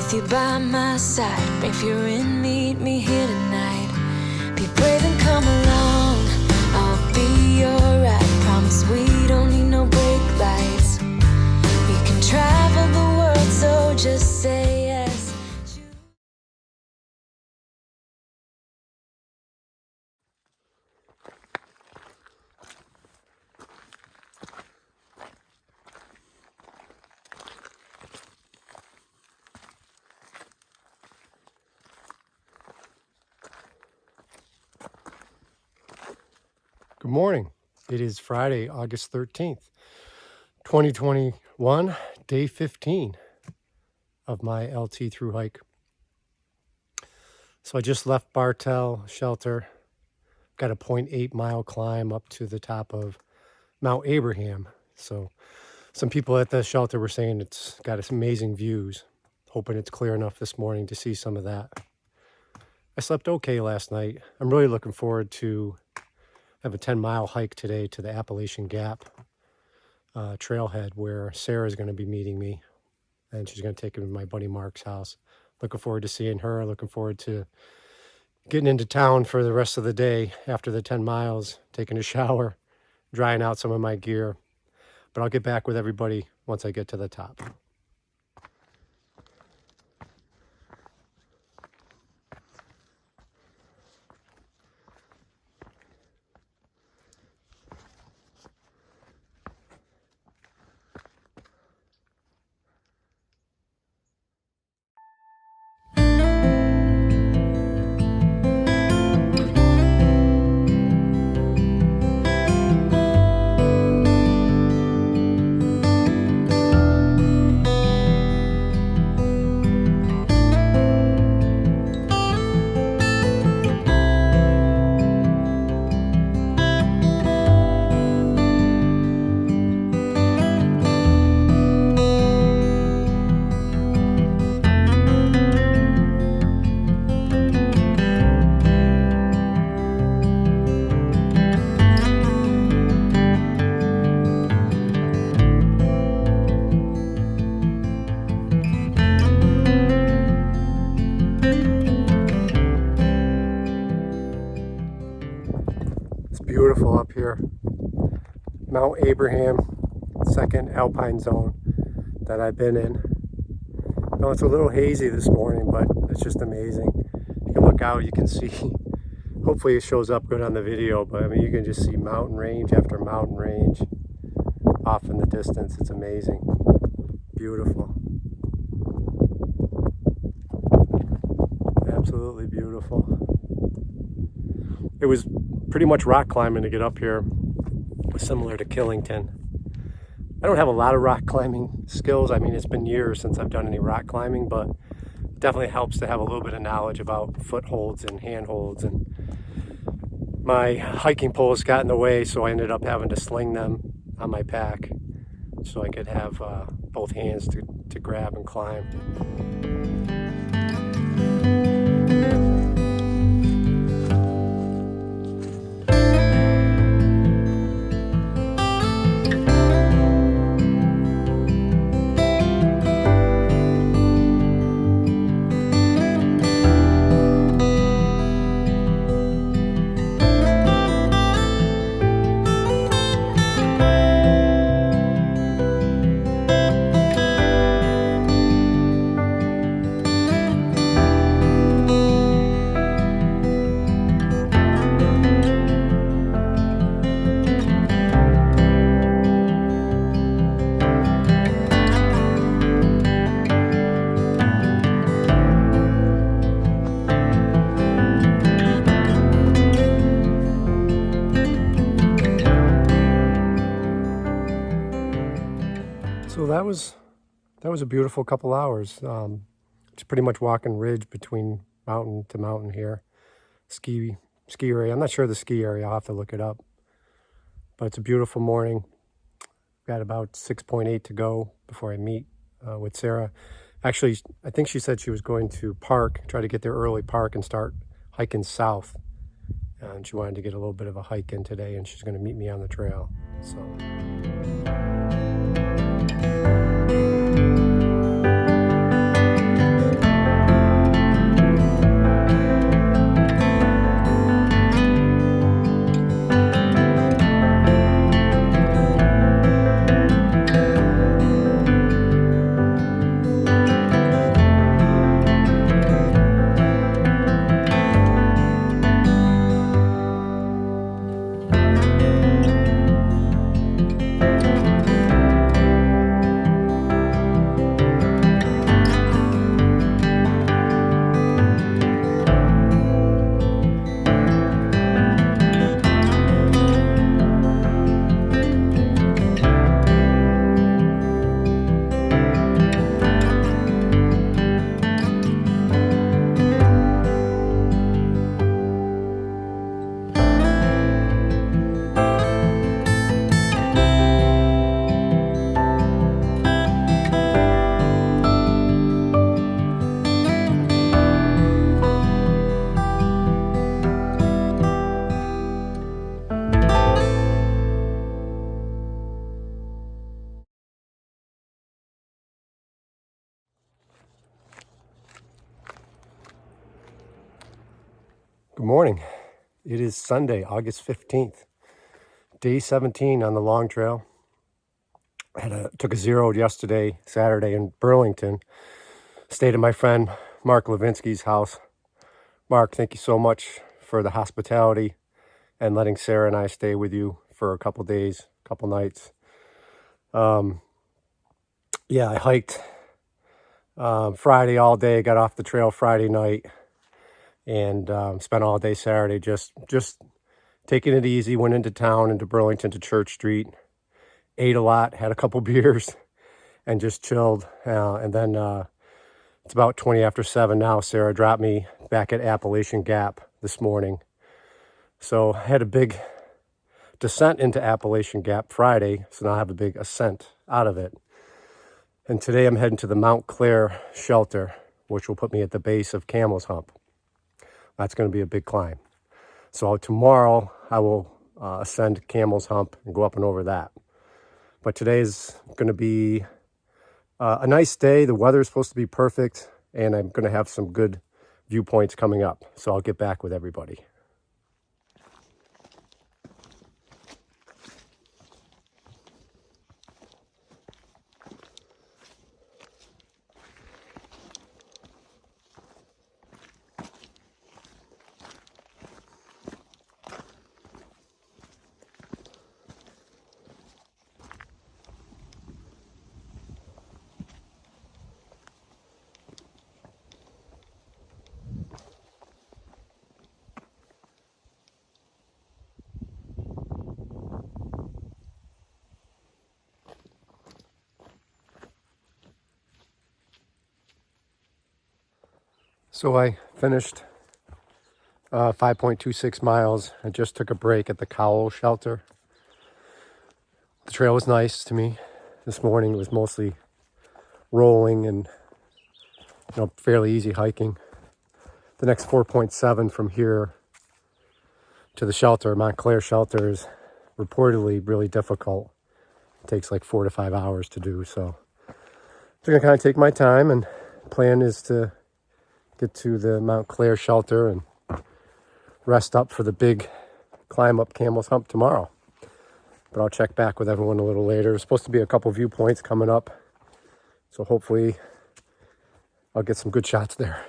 with you by my side. Bring fear in, meet me here tonight. Be brave and come along, I'll be your ride. Promise we don't need no brake lights. We can travel the world, so just say yes. Good morning. It is Friday, August 13th, 2021, day 15 of my LT through hike. So I just left Bartell Shelter, got a 0.8 mile climb up to the top of Mount Abraham. So some people at the shelter were saying it's got some amazing views. Hoping it's clear enough this morning to see some of that. I slept okay last night. I'm really looking forward to have a 10-mile hike today to the Appalachian Gap trailhead where Sarah's going to be meeting me, and she's going to take me to my buddy Mark's house. Looking forward to seeing her. Looking forward to getting into town for the rest of the day after the 10 miles, taking a shower, drying out some of my gear. But I'll get back with everybody once I get to the top. Beautiful up here. Mount Abraham, second alpine zone that I've been in. No, it's a little hazy this morning, but it's just amazing. You can look out, you can see, hopefully it shows up good on the video, but I mean, you can just see mountain range after mountain range off in the distance. It's amazing. Beautiful. Absolutely beautiful. It was pretty much rock climbing to get up here, similar to Killington. I don't have a lot of rock climbing skills. I mean, it's been years since I've done any rock climbing, but it definitely helps to have a little bit of knowledge about footholds and handholds. And my hiking poles got in the way, so I ended up having to sling them on my pack so I could have both hands to grab and climb. So that was a beautiful couple hours. It's pretty much walking ridge between mountain to mountain here. Ski area. I'm not sure of the ski area. I'll have to look it up. But it's a beautiful morning. Got about 6.8 to go before I meet with Sarah. Actually, I think she said she was going to try to get there early, park, and start hiking south. And she wanted to get a little bit of a hike in today, and she's going to meet me on the trail. So. Good morning. It is Sunday, August 15th, day 17 on the long trail. Took a zero yesterday, Saturday in Burlington. Stayed at my friend Mark Levinsky's house. Mark, thank you so much for the hospitality and letting Sarah and I stay with you for a couple days, couple nights. I hiked Friday all day, got off the trail Friday night, and spent all day Saturday just taking it easy. Went into town, into Burlington to Church Street, ate a lot, had a couple beers, and just chilled. And then it's about 20 after 7 now. Sarah dropped me back at Appalachian Gap this morning. So I had a big descent into Appalachian Gap Friday, so now I have a big ascent out of it. And today I'm heading to the Mount Clair shelter, which will put me at the base of Camel's Hump. That's going to be a big climb. So tomorrow I will ascend Camel's Hump and go up and over that. But today is going to be a nice day. The weather is supposed to be perfect, and I'm going to have some good viewpoints coming up. So I'll get back with everybody. So I finished 5.26 miles. I just took a break at the Cowl shelter. The trail was nice to me. This morning it was mostly rolling and fairly easy hiking. The next 4.7 from here to the shelter, Montclair shelter, is reportedly really difficult. It takes like 4 to 5 hours to do. So I'm going to kind of take my time, and plan is to get to the Mount Clair shelter and rest up for the big climb up Camel's Hump tomorrow. But I'll check back with everyone a little later. There's supposed to be a couple viewpoints coming up, so hopefully I'll get some good shots there.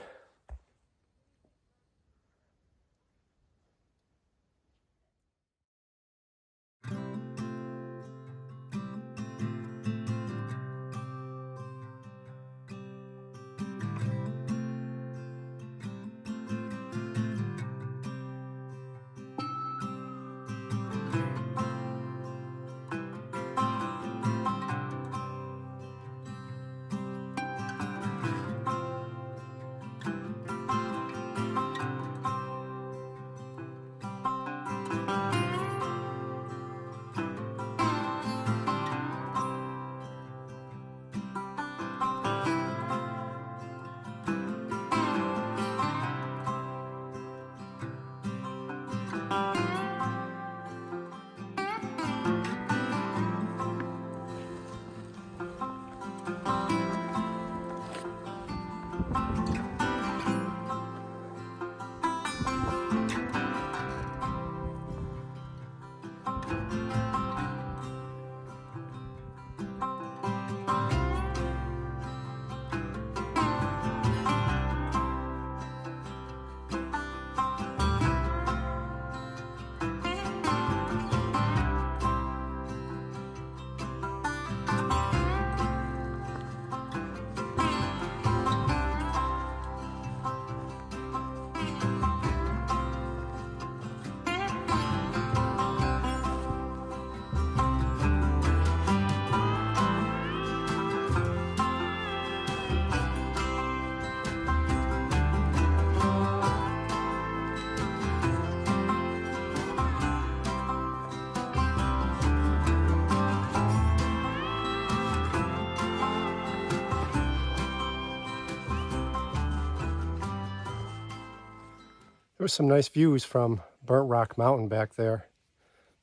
There were some nice views from Burnt Rock Mountain back there.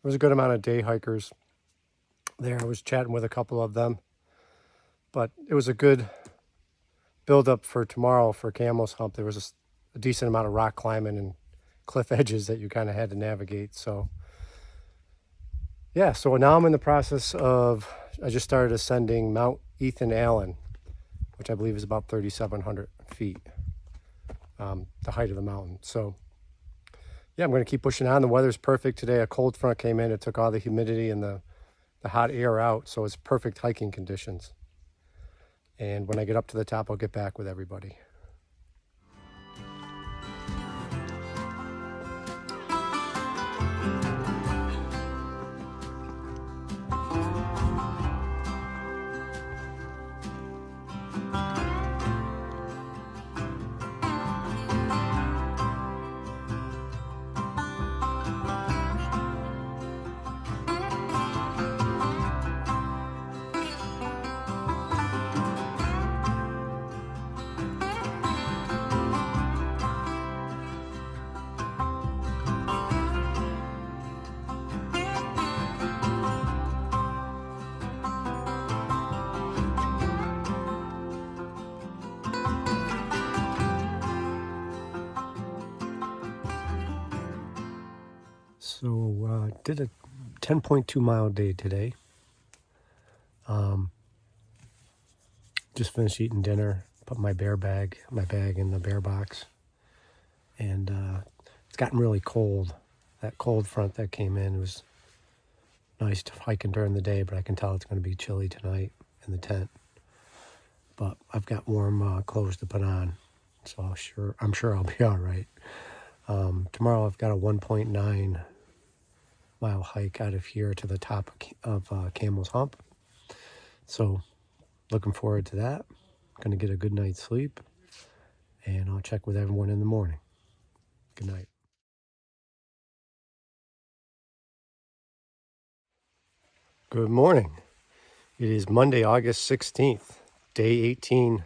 There was a good amount of day hikers there. I was chatting with a couple of them, but it was a good build up for tomorrow for Camel's Hump. There was a decent amount of rock climbing and cliff edges that you kind of had to navigate. So yeah, so now I'm in the process of, I just started ascending Mount Ethan Allen, which I believe is about 3,700 feet, the height of the mountain. So yeah, I'm going to keep pushing on. The weather's perfect today. A cold front came in. It took all the humidity and the hot air out. So it's perfect hiking conditions. And when I get up to the top, I'll get back with everybody. So did a 10.2 mile day today. Just finished eating dinner, put my bag in the bear box. And it's gotten really cold. That cold front that came in was nice to hiking during the day, but I can tell it's going to be chilly tonight in the tent. But I've got warm clothes to put on, so I'm sure I'll be all right. Tomorrow I've got a 1.9 mile hike out of here to the top of Camel's Hump. So looking forward to that. Going to get a good night's sleep, and I'll check with everyone in the morning. Good night. Good morning. It is Monday, August 16th, day 18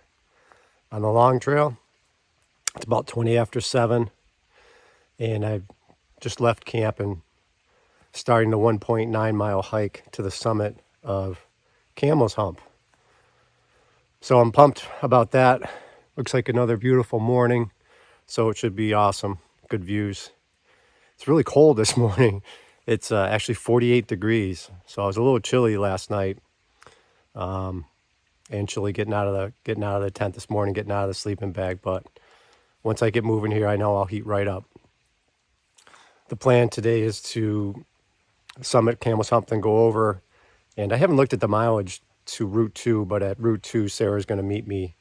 on the long trail. It's about 20 after 7, and I've just left camp and starting the 1.9 mile hike to the summit of Camel's Hump. So I'm pumped about that. Looks like another beautiful morning, so it should be awesome. Good views. It's really cold this morning. It's actually 48 degrees, so I was a little chilly last night, and chilly getting out of the tent this morning, getting out of the sleeping bag. But once I get moving here, I know I'll heat right up. The plan today is to summit Camel's Hump, then go over, and I haven't looked at the mileage to Route 2, but at Route 2, Sarah's going to meet me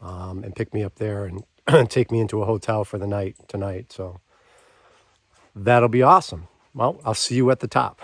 and pick me up there and take me into a hotel for the night tonight. So that'll be awesome. Well, I'll see you at the top.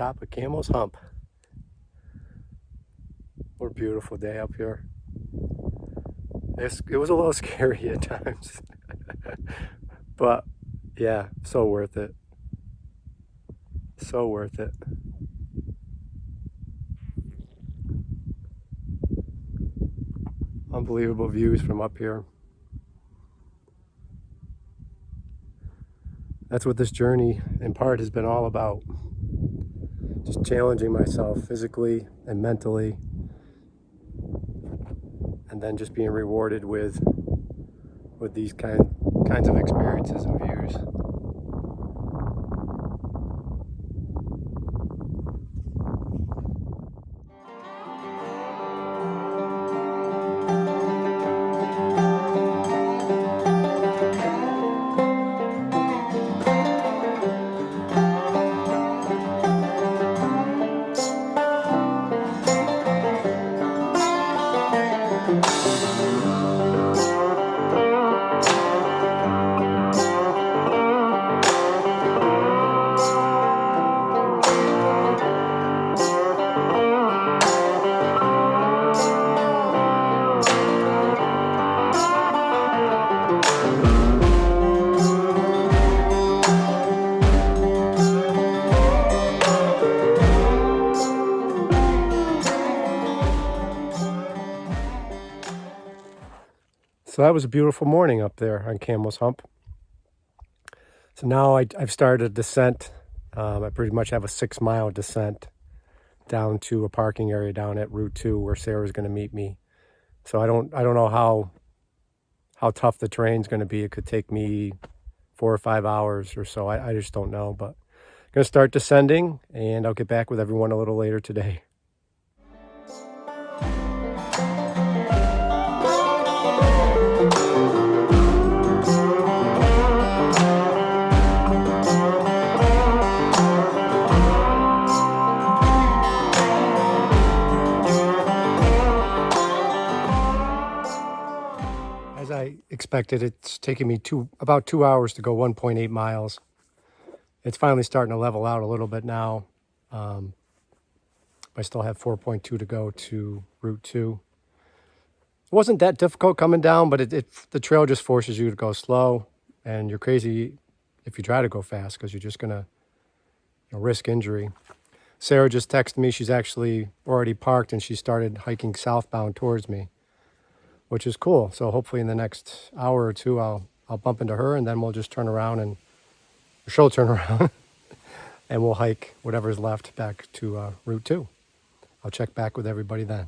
top of Camel's Hump. What a beautiful day up here. It was a little scary at times. But yeah, so worth it. So worth it. Unbelievable views from up here. That's what this journey in part has been all about. Just challenging myself physically and mentally, and then just being rewarded with these kinds of experiences and views. So that was a beautiful morning up there on Camel's Hump. So now I've started a descent. I pretty much have a 6-mile descent down to a parking area down at Route 2 where Sarah's going to meet me. So I don't know how tough the terrain's going to be. It could take me 4 or 5 hours or so. I just don't know. But I'm going to start descending, and I'll get back with everyone a little later today. As I expected, it's taken me about 2 hours to go 1.8 miles. It's finally starting to level out a little bit now. I still have 4.2 to go to Route 2. It wasn't that difficult coming down, but the trail just forces you to go slow, and you're crazy if you try to go fast because you're just going to risk injury. Sarah just texted me. She's actually already parked, and she started hiking southbound towards me, which is cool. So hopefully in the next hour or two, I'll bump into her, and then we'll just turn around she'll turn around and we'll hike whatever's left back to Route 2. I'll check back with everybody then.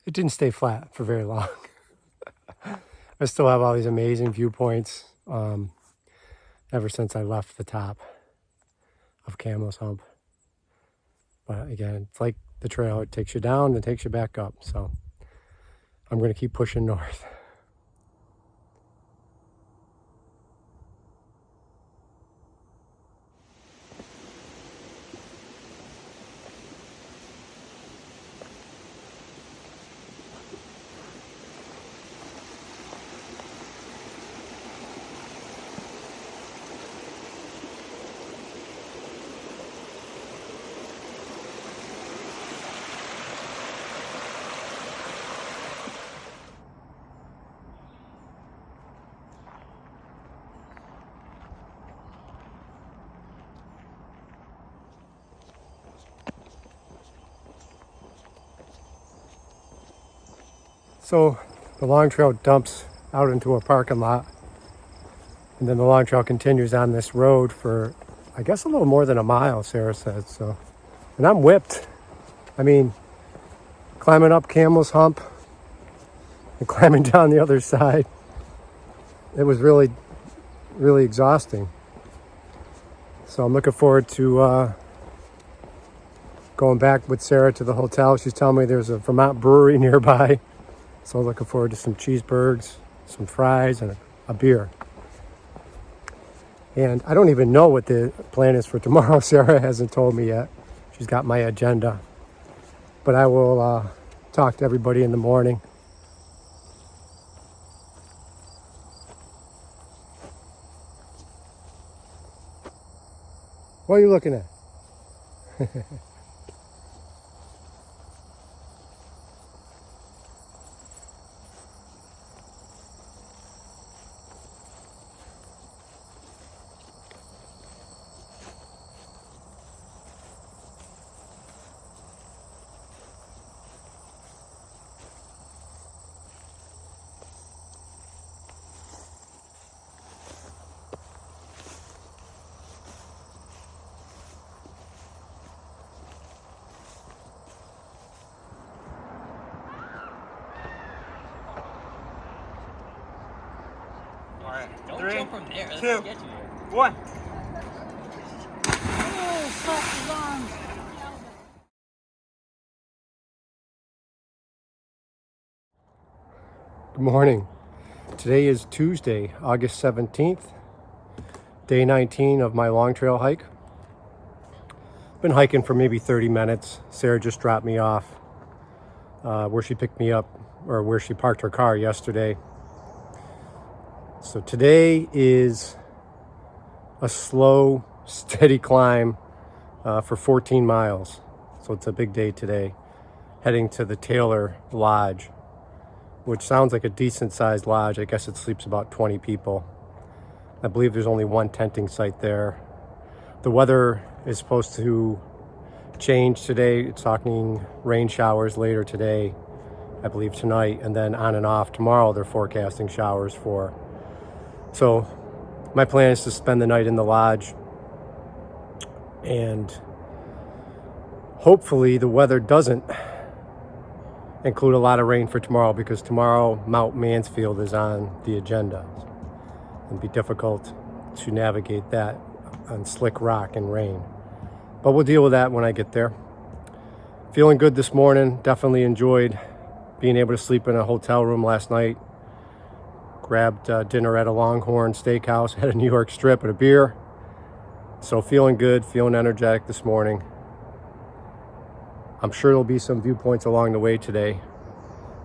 It didn't stay flat for very long. I still have all these amazing viewpoints ever since I left the top of Camel's Hump. But again, it's like the trail. It takes you down and takes you back up. So I'm going to keep pushing north. So the long trail dumps out into a parking lot, and then the long trail continues on this road for, I guess, a little more than a mile, Sarah said. So, and I'm whipped. I mean, climbing up Camel's Hump and climbing down the other side, it was really, really exhausting. So I'm looking forward to going back with Sarah to the hotel. She's telling me there's a Vermont brewery nearby. So looking forward to some cheeseburgers, some fries, and a beer. And I don't even know what the plan is for tomorrow. Sarah hasn't told me yet. She's got my agenda. But I will talk to everybody in the morning. What are you looking at? All right, Don't 3, jump from there. That's 2, what gets you. 1. Oh, stop his arms. Good morning. Today is Tuesday, August 17th, day 19 of my long trail hike. Been hiking for maybe 30 minutes. Sarah just dropped me off where she picked me up, or where she parked her car yesterday. So today is a slow, steady climb for 14 miles. So it's a big day today. Heading to the Taylor Lodge, which sounds like a decent sized lodge. I guess it sleeps about 20 people. I believe there's only one tenting site there. The weather is supposed to change today. It's talking rain showers later today, I believe tonight, and then on and off tomorrow they're forecasting showers for. So my plan is to spend the night in the lodge, and hopefully the weather doesn't include a lot of rain for tomorrow, because tomorrow Mount Mansfield is on the agenda. It'd be difficult to navigate that on slick rock and rain. But we'll deal with that when I get there. Feeling good this morning. Definitely enjoyed being able to sleep in a hotel room last night. Grabbed dinner at a Longhorn Steakhouse, had a New York strip and a beer. So feeling good, feeling energetic this morning. I'm sure there'll be some viewpoints along the way today,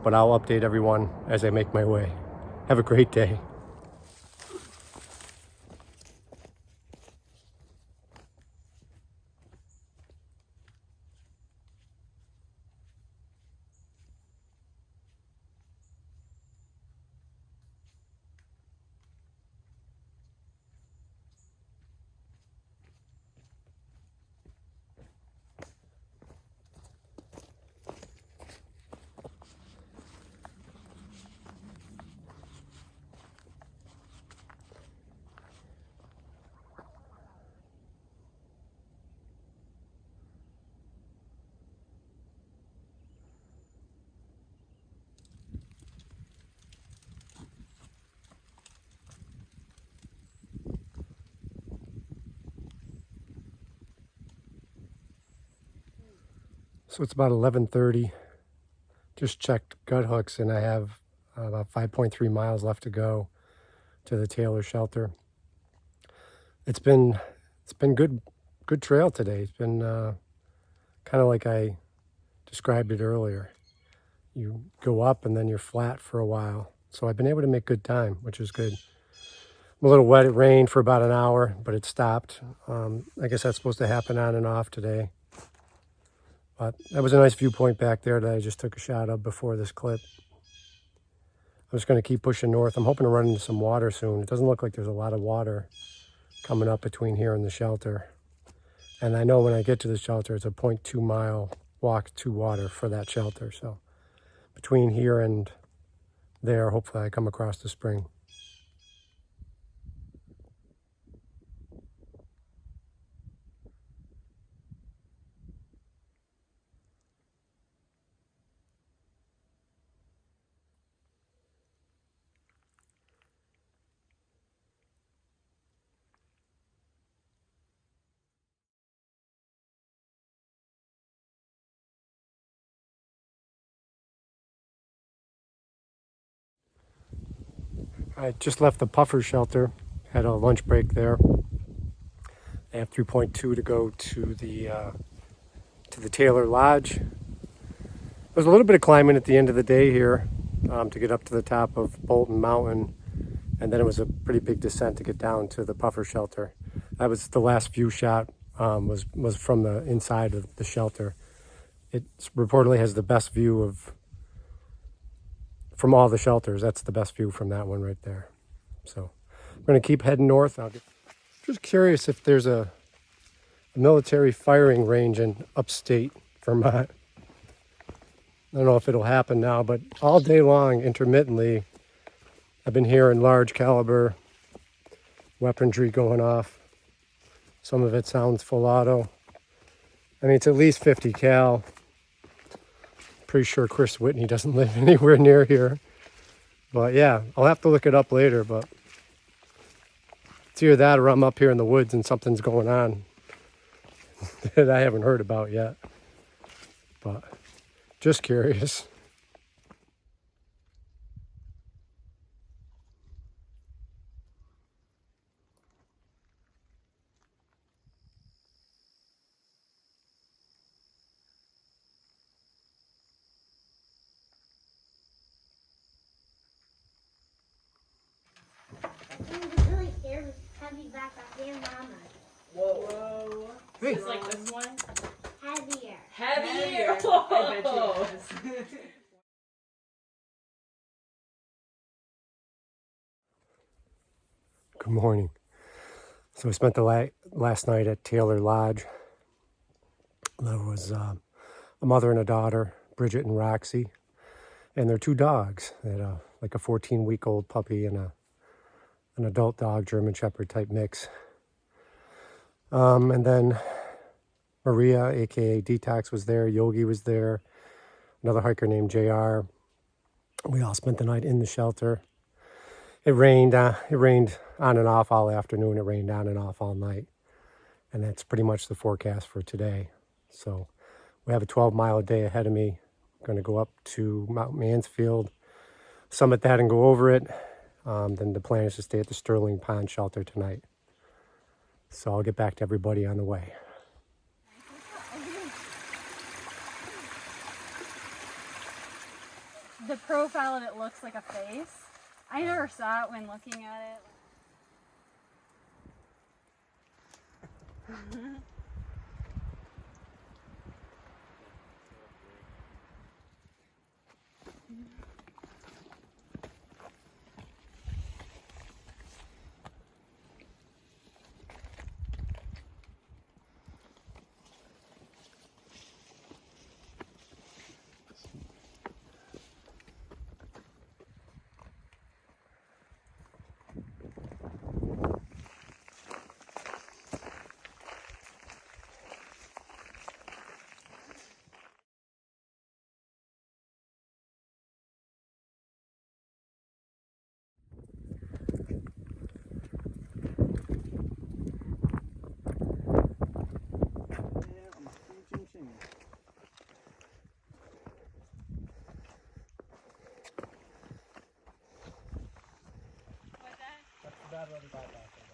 but I'll update everyone as I make my way. Have a great day. So it's about 11:30. Just checked gut hooks, and I have about 5.3 miles left to go to the Taylor shelter. It's been good trail today. It's been kind of like I described it earlier. You go up and then you're flat for a while. So I've been able to make good time, which is good. I'm a little wet. It rained for about an hour, but it stopped. I guess that's supposed to happen on and off today. But that was a nice viewpoint back there that I just took a shot of before this clip. I'm just going to keep pushing north. I'm hoping to run into some water soon. It doesn't look like there's a lot of water coming up between here and the shelter. And I know when I get to the shelter, it's a 0.2 mile walk to water for that shelter. So between here and there, hopefully I come across the spring. I just left the puffer shelter, had a lunch break there. I have 3.2 to go to the Taylor Lodge. There's a little bit of climbing at the end of the day here to get up to the top of Bolton Mountain, and then it was a pretty big descent to get down to the puffer shelter. That was the last view shot was from the inside of the shelter. It reportedly has the best view from all the shelters. That's the best view from that one right there. So I'm going to keep heading north. Just curious if there's a military firing range in upstate Vermont. I don't know if it'll happen now, but all day long, intermittently, I've been hearing large caliber weaponry going off. Some of it sounds full auto. I mean, it's at least 50 cal. Pretty sure Chris Whitney doesn't live anywhere near here. But yeah, I'll have to look it up later, but it's either that or I'm up here in the woods and something's going on that I haven't heard about yet. But just curious. Really heavy backpack and mama. Whoa. Hey. Just like this one? Heavier. Heavier. I bet you it is. Good morning. So we spent the last night at Taylor Lodge. There was a mother and a daughter, Bridget and Roxy, and their two dogs. They had like a 14-week-old puppy and an adult dog, German Shepherd type mix. And then Maria, aka Detox, was there. Yogi was there. Another hiker named JR. We all spent the night in the shelter. It rained on and off all afternoon. It rained on and off all night. And that's pretty much the forecast for today. So we have a 12-mile a day ahead of me. I'm going to go up to Mount Mansfield, summit that and go over it. Then the plan is to stay at the Sterling Pond shelter tonight. So I'll get back to everybody on the way. The profile of it looks like a face. I never saw it when looking at it.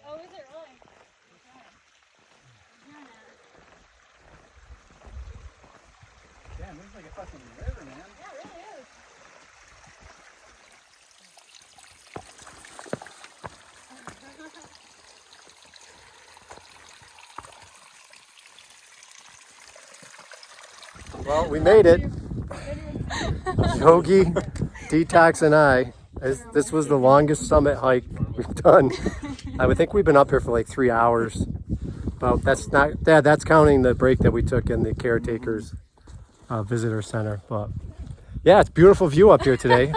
Oh, is it really? Damn, this is like a fucking river, man. Yeah, it really is. Well, we made it. Yogi, Detox, and I. This was the longest summit hike we've done. I would think we've been up here for like 3 hours. But that's counting the break that we took in the caretakers visitor center. But yeah, it's a beautiful view up here today.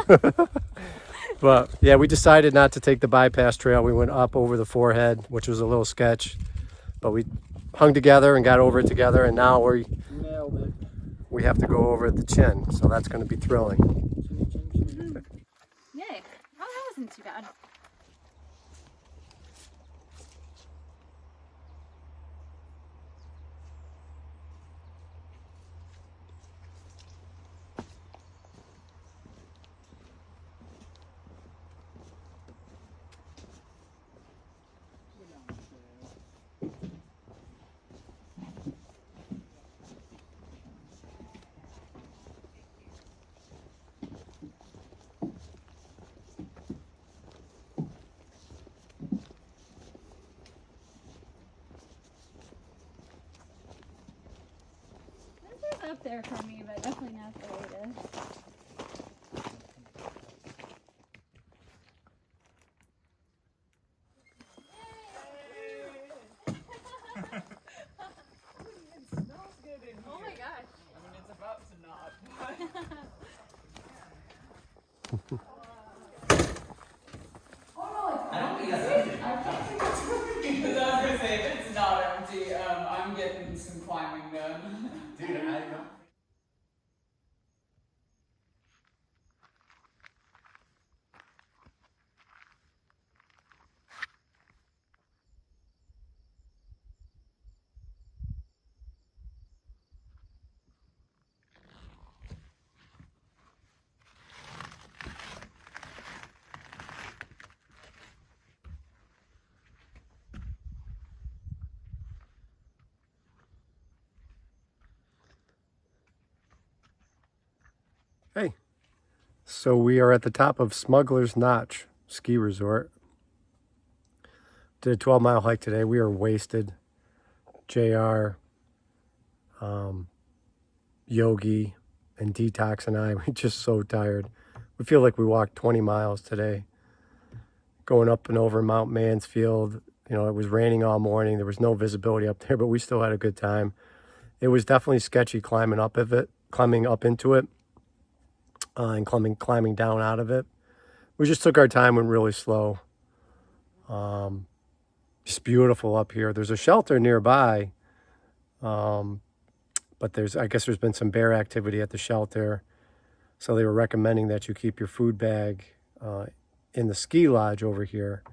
But yeah, we decided not to take the bypass trail. We went up over the forehead, which was a little sketch. But we hung together and got over it together, and now Nailed it. we have to go over the chin. So that's going to be thrilling. Yay. Oh, that wasn't too bad. for me, but definitely not the latest. Oh my gosh. I mean, it's about to not. I don't think that's empty. I was gonna say, if it's not empty, I'm getting some climbing done. Dude, I don't. Hey, so we are at the top of Smuggler's Notch Ski Resort. Did a 12-mile hike today. We are wasted. JR, Yogi, and Detox and I, we're just so tired. We feel like we walked 20 miles today. Going up and over Mount Mansfield. You know, it was raining all morning. There was no visibility up there, but we still had a good time. It was definitely sketchy climbing up into it, and climbing down out of it. We just took our time, went really slow. Just beautiful up here. There's a shelter nearby, but I guess there's been some bear activity at the shelter, so they were recommending that you keep your food bag in the ski lodge over here.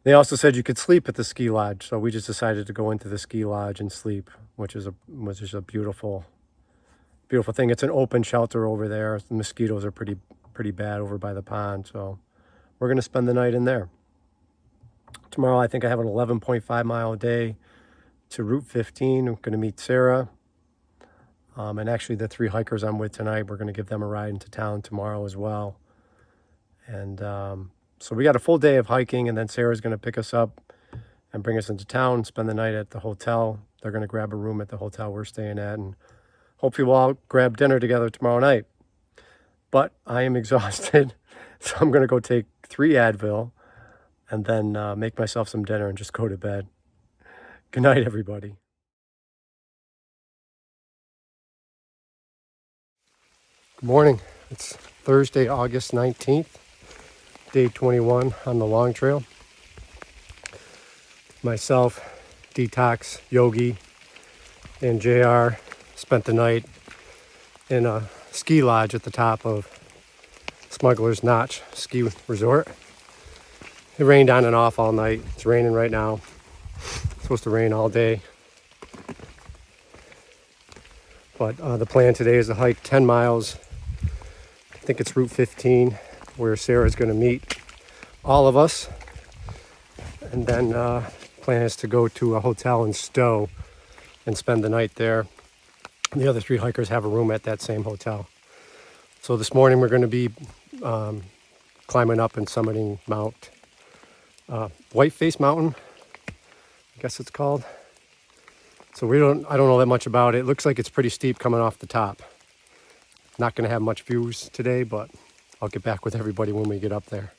They also said you could sleep at the ski lodge, so we just decided to go into the ski lodge and sleep, which is a beautiful thing. It's an open shelter over there. The mosquitoes are pretty bad over by the pond, so we're going to spend the night in there. Tomorrow I think I have an 11.5 mile day to Route 15. I'm going to meet Sarah. And actually the 3 hikers I'm with tonight, we're going to give them a ride into town tomorrow as well. And so we got a full day of hiking, and then Sarah's going to pick us up and bring us into town, spend the night at the hotel. They're going to grab a room at the hotel we're staying at, and hopefully we'll all grab dinner together tomorrow night. But I am exhausted, so I'm going to go take 3 Advil and then make myself some dinner and just go to bed. Good night, everybody. Good morning. It's Thursday, August 19th, day 21 on the long trail. Myself, Detox, Yogi, and JR spent the night in a ski lodge at the top of Smuggler's Notch Ski Resort. It rained on and off all night. It's raining right now. It's supposed to rain all day. But the plan today is to hike 10 miles. I think it's Route 15, where Sarah's going to meet all of us. And then plan is to go to a hotel in Stowe and spend the night there. And the other 3 hikers have a room at that same hotel. So this morning we're going to be climbing up and summiting Mount Whiteface Mountain, I guess it's called. So I don't know that much about it. It looks like it's pretty steep coming off the top. Not going to have much views today, but I'll get back with everybody when we get up there.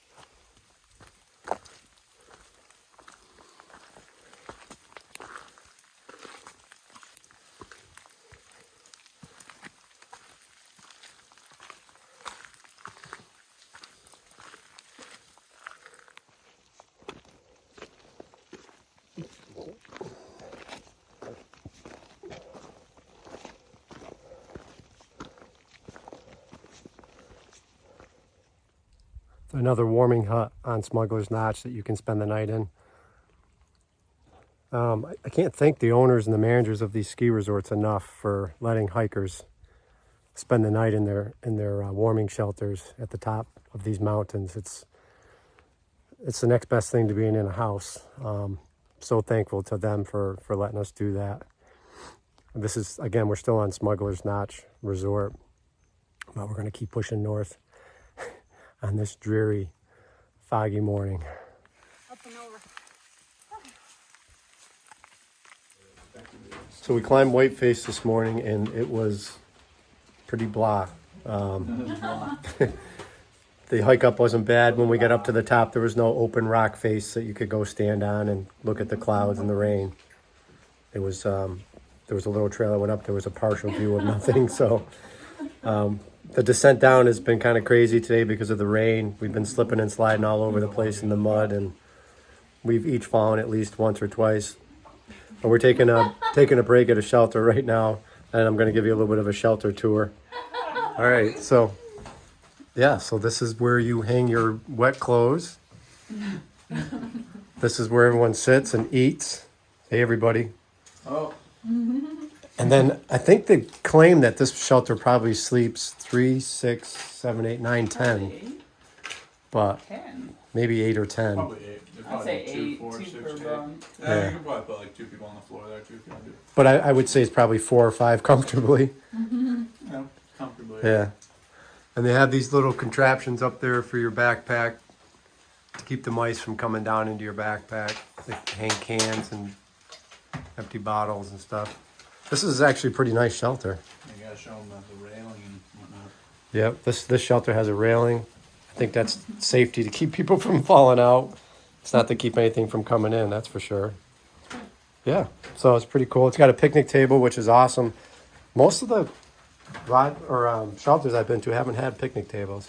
Another warming hut on Smuggler's Notch that you can spend the night in. I can't thank the owners and the managers of these ski resorts enough for letting hikers spend the night in their warming shelters at the top of these mountains. It's the next best thing to being in a house. So thankful to them for letting us do that. This is, again, we're still on Smuggler's Notch Resort, but we're going to keep pushing north on this dreary, foggy morning. Up and over. So we climbed Whiteface this morning, and it was pretty blah. The hike up wasn't bad. When we got up to the top, there was no open rock face that you could go stand on and look at the clouds and the rain. It was there was a little trail that went up. There was a partial view of nothing. So the descent down has been kind of crazy today because of the rain. We've been slipping and sliding all over the place in the mud, and we've each fallen at least once or twice. But we're taking a break at a shelter right now, and I'm going to give you a little bit of a shelter tour. All right, so yeah, so this is where you hang your wet clothes. This is where everyone sits and eats. Hey, everybody. Oh. And then I think they claim that this shelter probably sleeps 3, 6, 7, 8, 9, 10, but 10. maybe 8 or 10. Probably 8. There's I'd probably say 2, 8, 4, 2 6, per 8. bunk. Yeah, Yeah. you could probably put like 2 people on the floor there too if you want to do it. But I would say it's probably 4 or 5 comfortably. Yeah, comfortably. Yeah. And they have these little contraptions up there for your backpack to keep the mice from coming down into your backpack. They hang cans and empty bottles and stuff. This is actually a pretty nice shelter. You gotta show them the railing and whatnot. Yep, this shelter has a railing. I think that's safety to keep people from falling out. It's not to keep anything from coming in, that's for sure. Yeah, so it's pretty cool. It's got a picnic table, which is awesome. Most of the shelters I've been to haven't had picnic tables.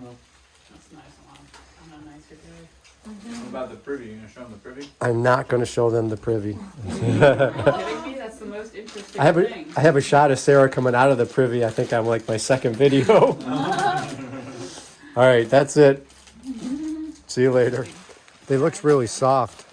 Well, That's nice on a nicer day. what about the privy? You gonna show them the privy? I'm not going to show them the privy. Are you kidding me? That's the most interesting thing. I have a shot of Sarah coming out of the privy. I think I'm like my second video. All right, that's it. See you later. They looks really soft.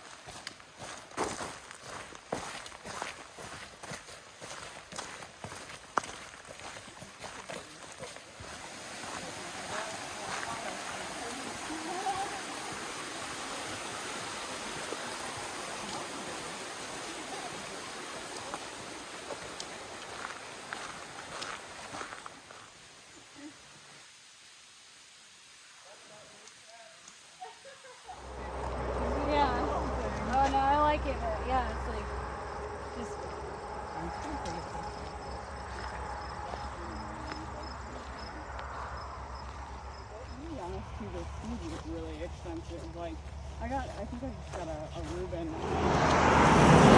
Yeah. Oh no, I like it. But yeah, it's like just. To be honest, too, the food is really expensive. Like, I think I just got a Reuben.